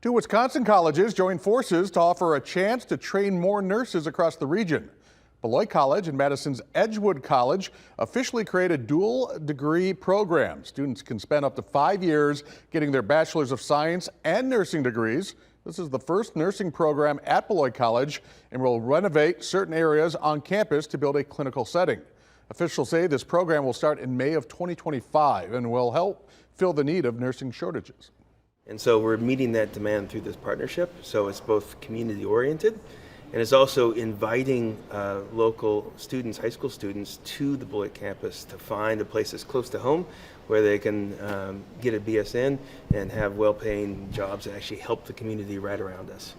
Two Wisconsin colleges joined forces to offer a chance to train more nurses across the region. Beloit College and Madison's Edgewood College officially created dual degree programs. Students can spend up to 5 years getting their Bachelor's of Science and nursing degrees. This is the first nursing program at Beloit College and will renovate certain areas on campus to build a clinical setting. Officials say this program will start in May of 2025 and will help fill the need of nursing shortages. And so we're meeting that demand through this partnership. So it's both community oriented and it's also inviting local students, high school students, to the Beloit campus to find a place that's close to home where they can get a BSN and have well-paying jobs that actually help the community right around us.